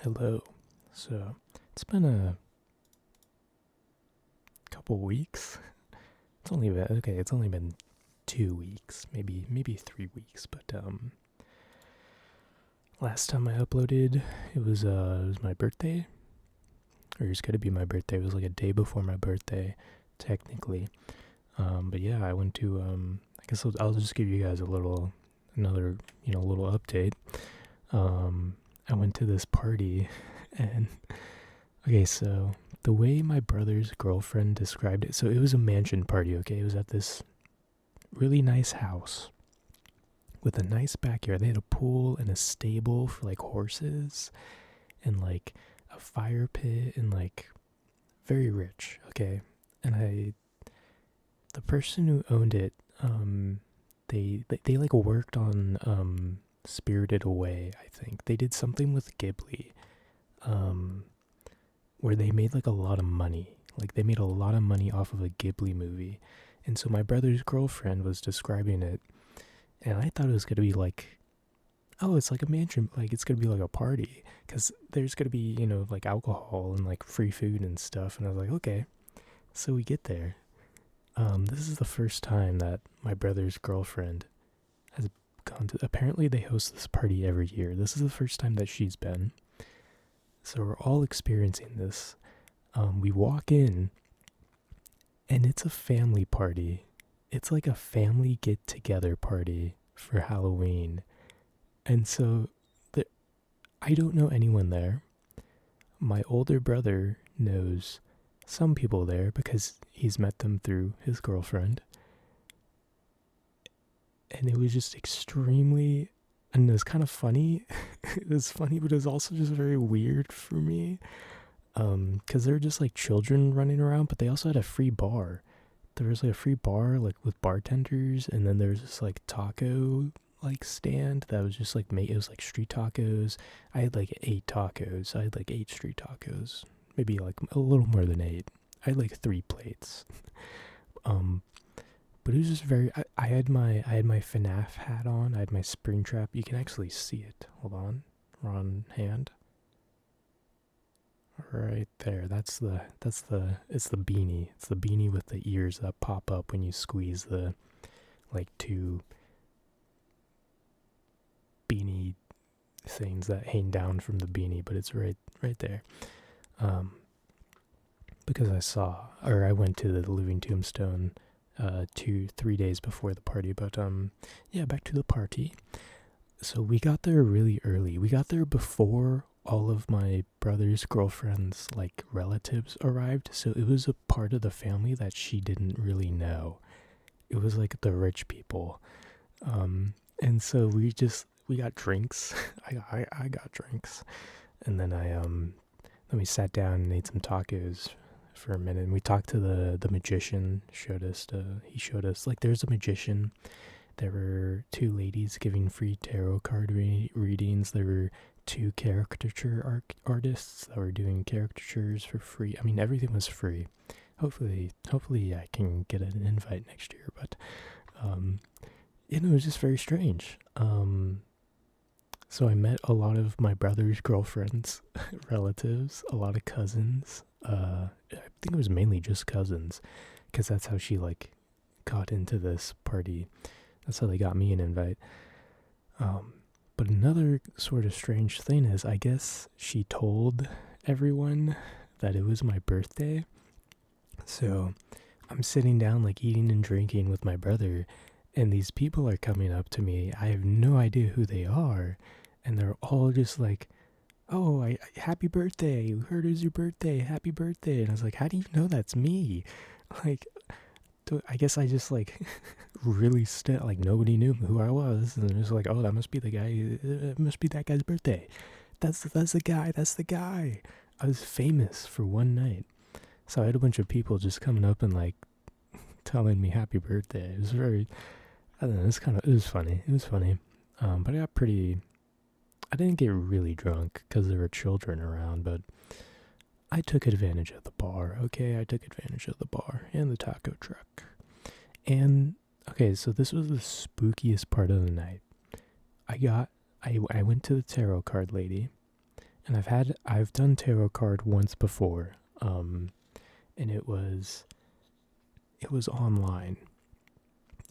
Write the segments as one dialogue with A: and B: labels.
A: Hello. So it's been a couple weeks. It's only been 2 weeks, maybe 3 weeks. But last time I uploaded, it was my birthday, or it's gonna be my birthday. It was like a day before my birthday, technically. But yeah, I went to I guess I'll just give you guys another little update. I went to this party, and okay, so the way my brother's girlfriend described it, so it was a mansion party, okay? It was at this really nice house with a nice backyard. They had a pool and a stable for like horses and like a fire pit and like very rich, okay? And the person who owned it, they like worked on Spirited Away, I think. They did something with Ghibli. Um where they made like a lot of money. Like they made a lot of money off of a Ghibli movie. And so my brother's girlfriend was describing it, and I thought it was gonna be like, oh, it's like a mansion, like it's gonna be like a party, because there's gonna be like alcohol and like free food and stuff. And I was like, okay. So we get there. This is the first time that my brother's girlfriend has gone to. Apparently, they host this party every year. This is the first time that she's been. So we're all experiencing this. We walk in, and it's a family party. It's like a family get together party for Halloween. And so the, I don't know anyone there. My older brother knows some people there because he's met them through his girlfriend. And it was just extremely, and it was kind of funny. It was funny, but it was also just very weird for me. Because there were just like children running around, but they also had a free bar. There was like a free bar, like with bartenders, and then there was this like taco like stand that was just like made. It was like street tacos. I had like 8 tacos. I had like 8 street tacos, maybe like a little more than 8. I had like 3 plates. Um, but it was just very. I had my FNAF hat on. I had my Springtrap. You can actually see it. Hold on, on hand. Right there. It's the beanie. It's the beanie with the ears that pop up when you squeeze the like 2 beanie things that hang down from the beanie, but it's right there. Um because I went to the Living Tombstone 2-3 days before the party, but yeah, back to the party. So we got there really early. We got there before all of my brother's girlfriend's like relatives arrived, so it was a part of the family that she didn't really know. It was like the rich people. And so we got drinks. I got drinks. And then we sat down and ate some tacos for a minute, and we talked to the magician. He showed us, like, there's a magician. There were 2 ladies giving free tarot card readings. There were 2 caricature artists that were doing caricatures for free. I mean, everything was free. Hopefully I can get an invite next year. But it was just very strange. So I met a lot of my brother's girlfriend's relatives, a lot of cousins. I think it was mainly just cousins, because that's how she like got into this party. That's how they got me an invite. But another sort of strange thing is, I guess she told everyone that it was my birthday. So I'm sitting down, like eating and drinking with my brother, and these people are coming up to me. I have no idea who they are, and they're all just like, "Oh, happy birthday! We heard it was your birthday. Happy birthday!" And I was like, "How do you know that's me?" Like, I guess I just like really like nobody knew who I was, and they're just like, "Oh, that must be the guy. It must be that guy's birthday. That's the guy. That's the guy." I was famous for one night, so I had a bunch of people just coming up and like telling me happy birthday. It was very, I don't know. It was funny. It was funny. But I didn't get really drunk because there were children around, but I took advantage of the bar. Okay, I took advantage of the bar and the taco truck. And okay, so this was the spookiest part of the night. I went to the tarot card lady, And I've done tarot card once before, and it was online.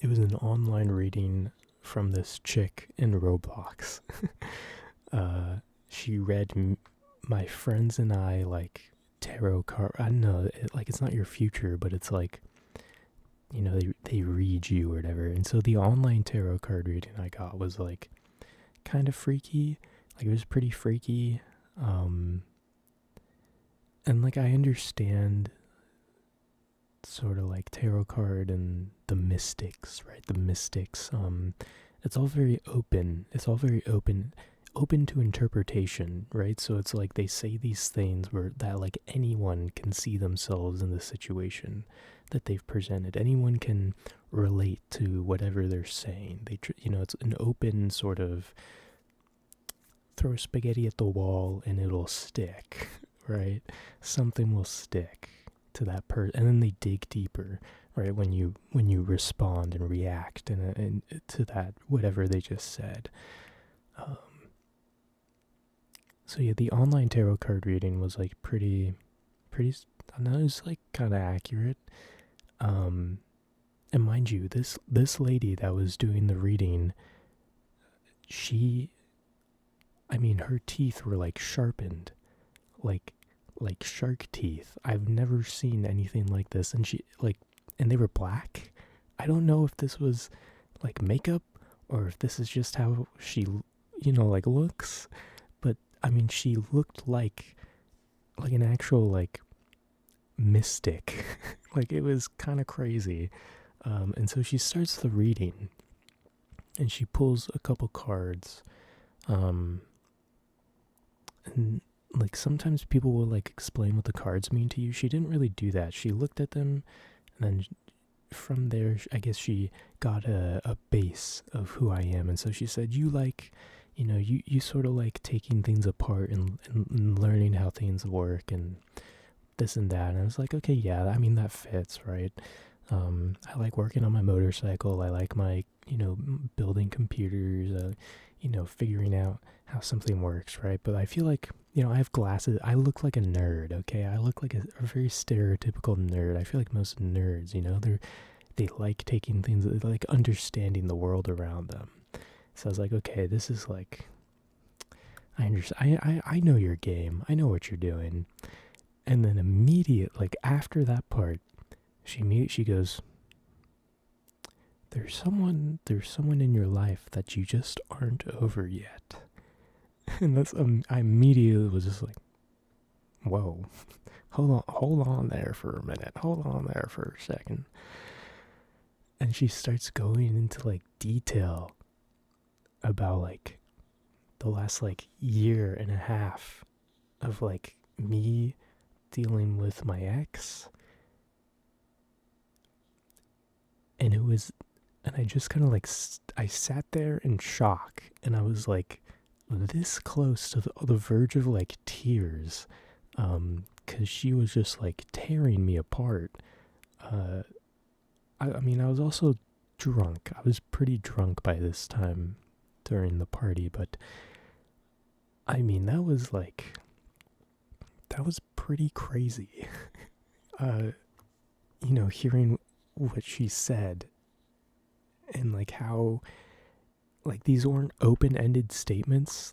A: It was an online reading from this chick in Roblox. She read my friends and I like tarot card. I don't know, it's not your future, but it's like, they read you or whatever. And so the online tarot card reading I got was like kind of freaky. Like, it was pretty freaky. And like, I understand sort of like tarot card and the mystics, right? The mystics. It's all very open. It's all very open to interpretation, right? So it's like they say these things where that like anyone can see themselves in the situation that they've presented. Anyone can relate to whatever they're saying. It's an open sort of throw spaghetti at the wall and it'll stick, right? Something will stick to that person, and then they dig deeper, right? When you respond and react and to that whatever they just said. So yeah, the online tarot card reading was like pretty. I know, it was like kind of accurate. And mind you, this lady that was doing the reading, her teeth were like sharpened, like shark teeth. I've never seen anything like this, and and they were black. I don't know if this was like makeup or if this is just how she, looks. But she looked like an actual like mystic. Like, it was kind of crazy. And so she starts the reading, and she pulls a couple cards. And like, sometimes people will like explain what the cards mean to you. She didn't really do that. She looked at them, and then from there, I guess she got a base of who I am. And so she said, you sort of like taking things apart and learning how things work and this and that. And I was like, okay, yeah, that fits, right? I like working on my motorcycle. I like my, building computers, figuring out how something works, right? But I feel like, I have glasses. I look like a nerd, okay? I look like a very stereotypical nerd. I feel like most nerds, they like taking things, they like understanding the world around them. So I was like, okay, this is like, I understand. I know your game. I know what you're doing. And then like after that part, she goes, there's someone in your life that you just aren't over yet. And that's I immediately was just like, whoa, hold on there for a minute, hold on there for a second. And she starts going into like detail about like the last like year and a half of like me dealing with my ex. And I just kind of like, I sat there in shock, and I was like this close to the verge of like tears, because she was just like tearing me apart. I was also drunk. I was pretty drunk by this time during the party, but that was pretty crazy. Hearing what she said, and like how like these weren't open-ended statements,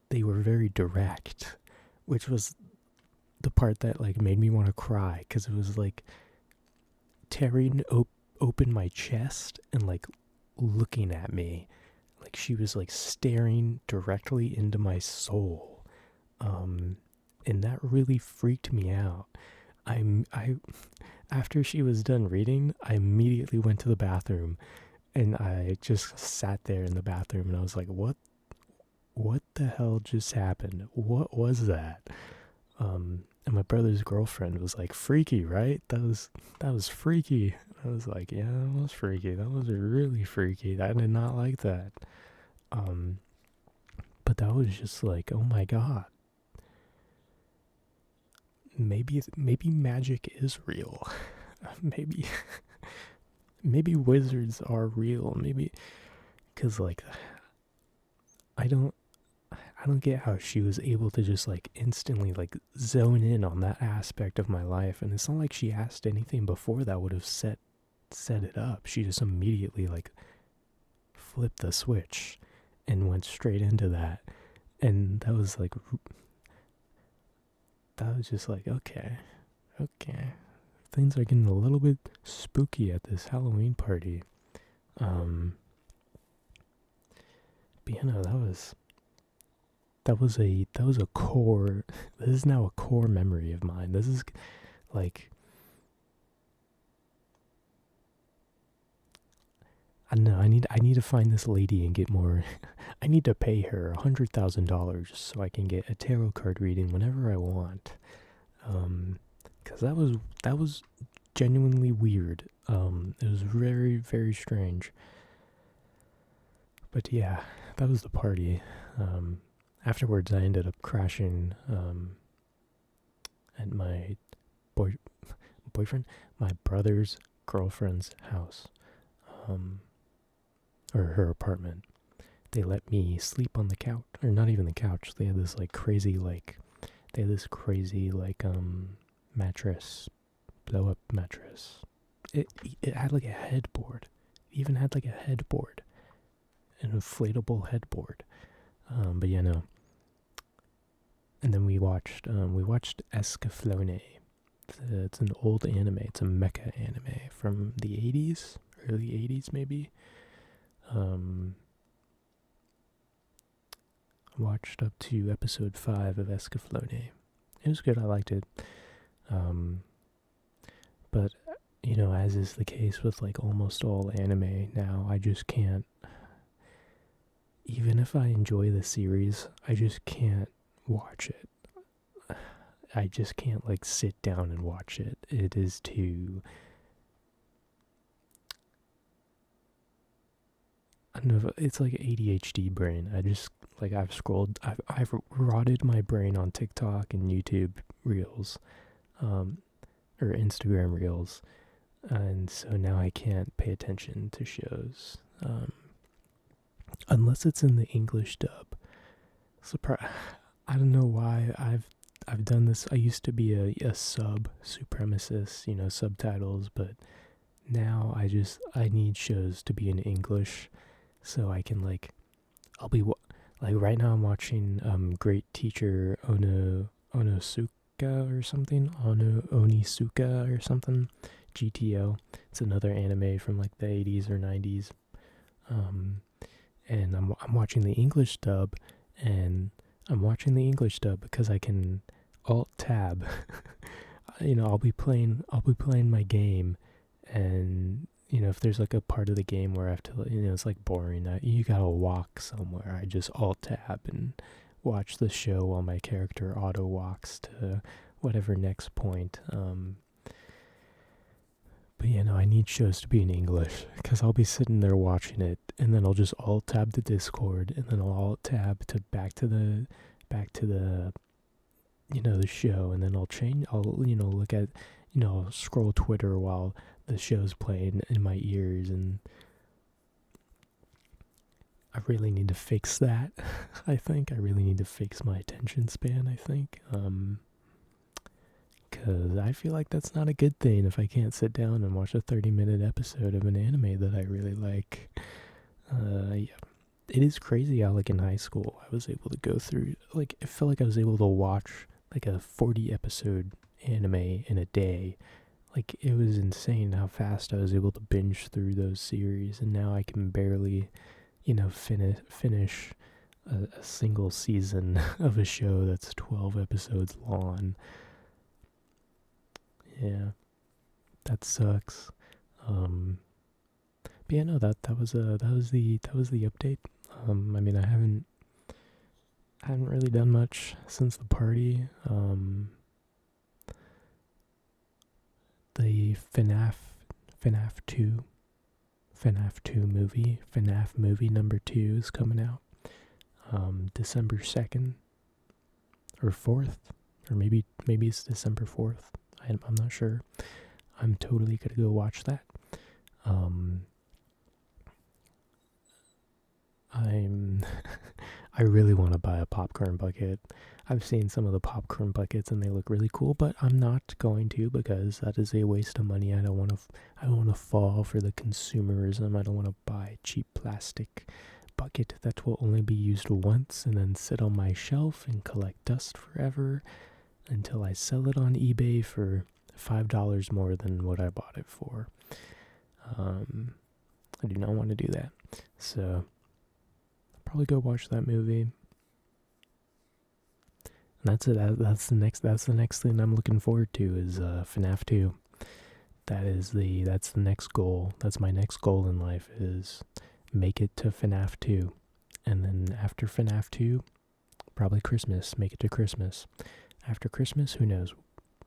A: they were very direct, which was the part that like made me want to cry, because it was like tearing open my chest and like looking at me, like she was like staring directly into my soul, and that really freaked me out. After she was done reading, I immediately went to the bathroom, and I just sat there in the bathroom, and I was like, what the hell just happened? What was that? And my brother's girlfriend was like, freaky, right? That was freaky. I was like, yeah, that was freaky. That was really freaky. I did not like that. But that was just like, oh my God. Maybe magic is real. maybe wizards are real. Maybe, because like, I don't I don't get how she was able to just like instantly like zone in on that aspect of my life, and it's not like she asked anything before that would have set it up. She just immediately like flipped the switch and went straight into that, and that was just like okay, things are getting a little bit spooky at this Halloween party. But you know, that was a core. This is now a core memory of mine. This is like, I don't know. I need to find this lady and get more. I need to pay her $100,000 so I can get a tarot card reading whenever I want. Because that was genuinely weird. It was very, very strange. But yeah, that was the party. Afterwards, I ended up crashing at my boyfriend, my brother's girlfriend's house, or her apartment. They let me sleep on the couch, or not even the couch. They had this crazy mattress, blow up mattress. It had like a headboard. It even had like a headboard, an inflatable headboard. But yeah, no. And then we watched Escaflowne. It's an old anime. It's a mecha anime from the 80s, early 80s maybe. Watched up to episode 5 of Escaflowne. It was good. I liked it. But you know, as is the case with like almost all anime now, I just can't. Even if I enjoy the series, I just can't watch it. I just can't like sit down and watch it. It is too. I don't know. It's like ADHD brain. I just like I've rotted my brain on TikTok and YouTube Reels, or Instagram Reels, and so now I can't pay attention to shows. Unless it's in the English dub. I don't know why I've done this. I used to be a sub supremacist, you know, subtitles, but now I need shows to be in English so I can like like right now I'm watching Great Teacher Onosuka or something, Onisuka or something, GTO. It's another anime from like the 80s or 90s. And I'm watching the English dub, and I'm watching the English dub because I can alt tab. You know, I'll be playing my game, and you know, if there's like a part of the game where I have to, you know, it's like boring. You gotta walk somewhere. I just alt tab and watch the show while my character auto walks to whatever next point. But you know, I need shows to be in English because I'll be sitting there watching it, and then I'll just alt tab the Discord, and then I'll alt tab to back to the you know, the show, and then I'll you know, look at, you know, scroll Twitter while the show's playing in my ears, and I really need to fix that. I think I really need to fix my attention span. I think. Because I feel like that's not a good thing if I can't sit down and watch a 30-minute episode of an anime that I really like. Yeah. It is crazy how, like, in high school, I was able to go through, like, it felt like I was able to watch, like, a 40-episode anime in a day. Like, it was insane how fast I was able to binge through those series, and now I can barely, you know, finish a single season of a show that's 12 episodes long. Yeah, that sucks. But yeah, no, that was the update. I mean, I haven't really done much since the party. The FNAF 2 movie number 2 is coming out December 2nd or 4th, or maybe it's December 4th. I'm not sure. I'm totally gonna go watch that. I'm I really want to buy a popcorn bucket. I've seen some of the popcorn buckets and they look really cool, but I'm not going to because that is a waste of money. I don't want to fall for the consumerism. I don't want to buy cheap plastic bucket that will only be used once and then sit on my shelf and collect dust forever until I sell it on eBay for $5 more than what I bought it for. I do not want to do that. So I'll probably go watch that movie. And that's it. That's the next thing I'm looking forward to is FNAF 2. That's the next goal. That's my next goal in life is make it to FNAF 2. And then after FNAF 2, probably Christmas, make it to Christmas. After Christmas, who knows?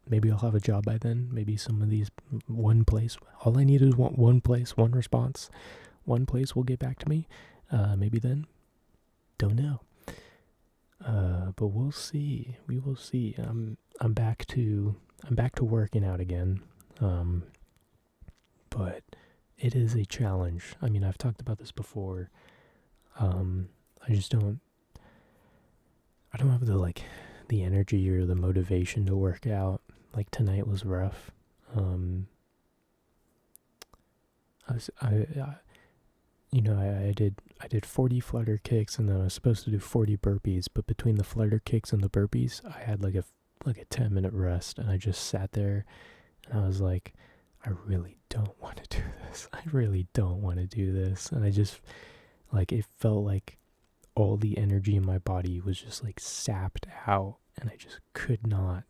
A: Maybe I'll have a job by then. Maybe some of these one place. All I need is one place, one response. One place will get back to me. Maybe then. Don't know. But we'll see. We will see. I'm back to working out again. But it is a challenge. I mean, I've talked about this before. I just don't. I don't have the energy or the motivation to work out. Like tonight was rough. I did 40 flutter kicks and then I was supposed to do 40 burpees, but between the flutter kicks and the burpees, I had like a 10-minute rest and I just sat there and I was like, I really don't want to do this. I really don't want to do this. And I just it felt like all the energy in my body was just sapped out and I just could not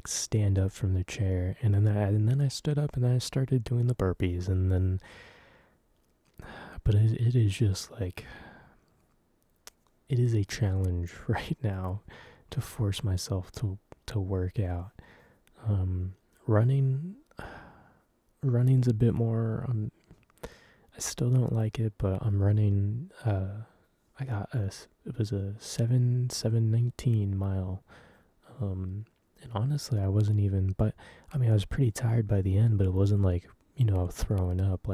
A: stand up from the chair. And then I stood up and then I started doing the burpees and then but it is just it is a challenge right now to force myself to work out. Running's a bit more I still don't like it, but I'm running it was a 7:19 mile. And honestly I wasn't even, but I mean I was pretty tired by the end, but it wasn't throwing up.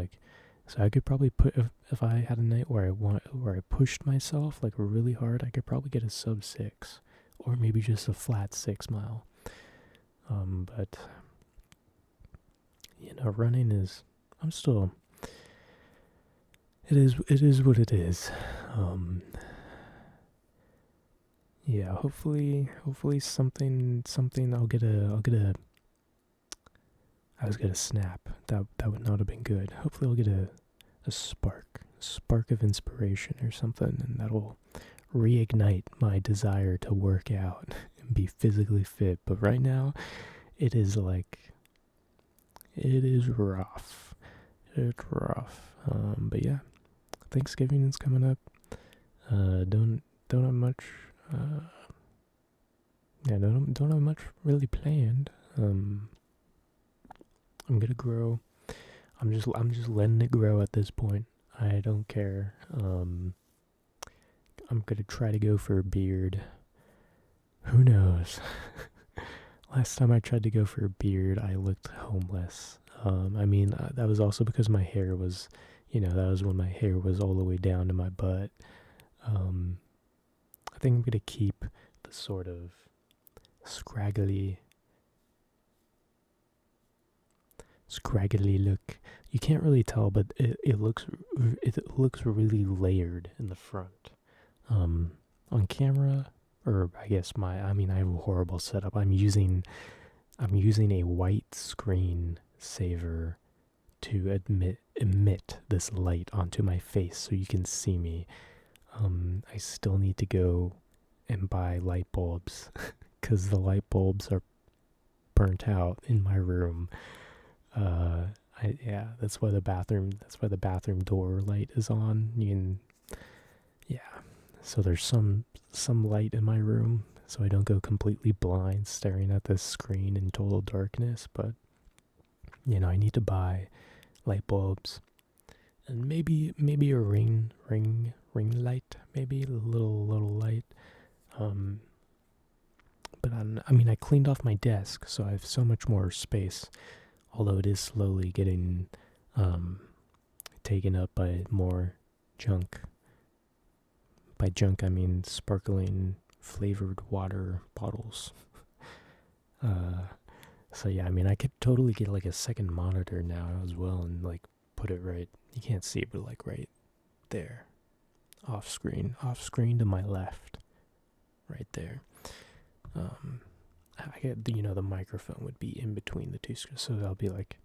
A: So I could probably put if I had a night where I pushed myself really hard, I could probably get a sub 6 or maybe just a flat 6 mile. But running is it is what it is. Yeah, hopefully something I was gonna snap. That would not have been good. Hopefully I'll get a spark of inspiration or something, and that'll reignite my desire to work out and be physically fit. But right now, it is rough. It's rough. But yeah, Thanksgiving is coming up. Don't have much. Don't have much really planned. I'm gonna grow. I'm just letting it grow at this point. I don't care. I'm gonna try to go for a beard. Who knows? Last time I tried to go for a beard, I looked homeless. That was also because my hair was, that was when my hair was all the way down to my butt. I think I'm gonna keep the sort of scraggly look. You can't really tell, but it looks really layered in the front. On camera, or I guess I have a horrible setup. I'm using a white screen saver to emit this light onto my face so you can see me. I still need to go and buy light bulbs because the light bulbs are burnt out in my room. That's why the bathroom door light is on. So there's some light in my room so I don't go completely blind staring at this screen in total darkness. But I need to buy light bulbs and maybe a ring light, maybe a little light. But I cleaned off my desk, so I have so much more space. Although it is slowly getting taken up by more junk. By junk, I mean sparkling flavored water bottles. So yeah, I mean, I could totally get like a second monitor now as well and like put it right. You can't see it, but like right there, off screen to my left, right there. I get the microphone would be in between the two screens, so I'll be like,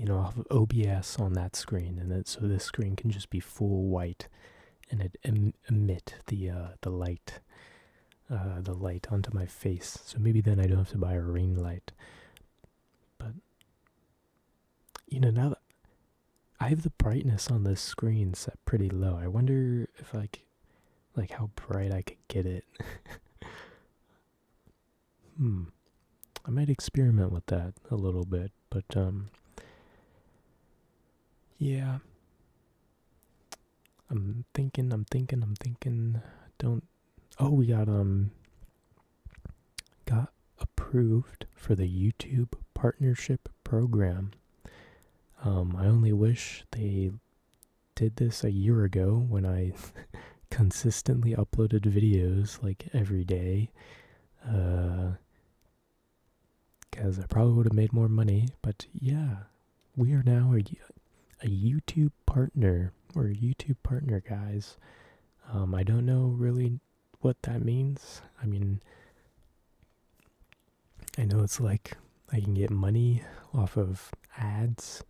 A: I'll have OBS on that screen, and then so this screen can just be full white, and it emit the light, onto my face. So maybe then I don't have to buy a ring light. But now that I have the brightness on this screen set pretty low, I wonder if like how bright I could get it. I might experiment with that a little bit, but yeah. I'm thinking. Don't. Oh, we got approved for the YouTube partnership program. I only wish they did this a year ago when I consistently uploaded videos like every day. Because I probably would have made more money. But yeah, we are now a YouTube partner. We're a YouTube partner, guys. I don't know really what that means. I mean, I know it's like I can get money off of ads,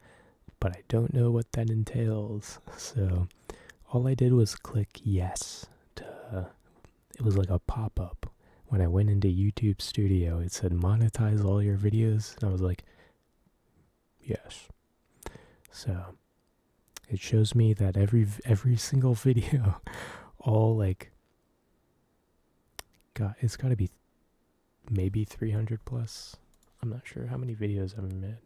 A: but I don't know what that entails. So all I did was click yes. It was like a pop-up. When I went into YouTube Studio, it said monetize all your videos, and I was like, yes. So it shows me that every single video, all like, it's got to be maybe 300 plus. I'm not sure how many videos I've made.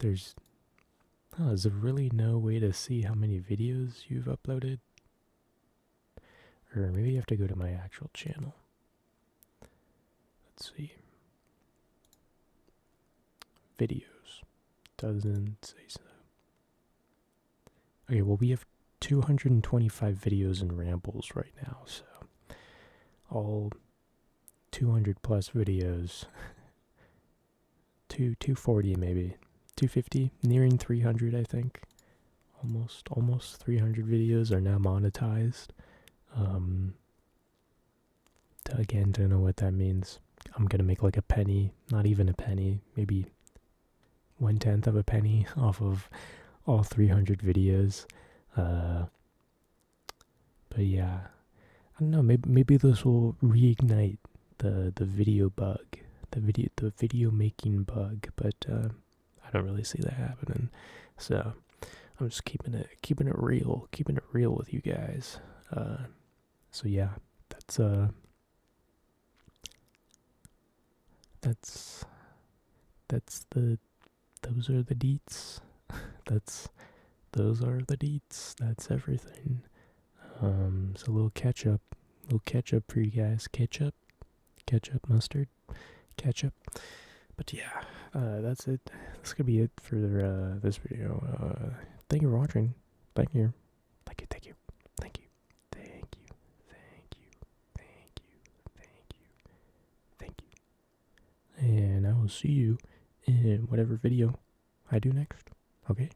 A: Is there really no way to see how many videos you've uploaded? Or maybe you have to go to my actual channel. Let's see. Videos. Doesn't say so. Okay, well, we have 225 videos and rambles right now, so all 200 plus videos. 240 maybe. 250, nearing 300, I think. Almost 300 videos are now monetized. Again, don't know what that means. I'm gonna make like a penny, not even a penny, maybe 1/10 of a penny off of all 300 videos. But yeah, I don't know. Maybe this will reignite the video bug, the video making bug. But I don't really see that happening. So I'm just keeping it real with you guys. So yeah, those are the deets. Those are the deets. That's everything. So a little ketchup for you guys. Ketchup, mustard, ketchup. But yeah, that's it. That's gonna be it for this video. Thank you for watching. Thank you. And I will see you in whatever video I do next. Okay?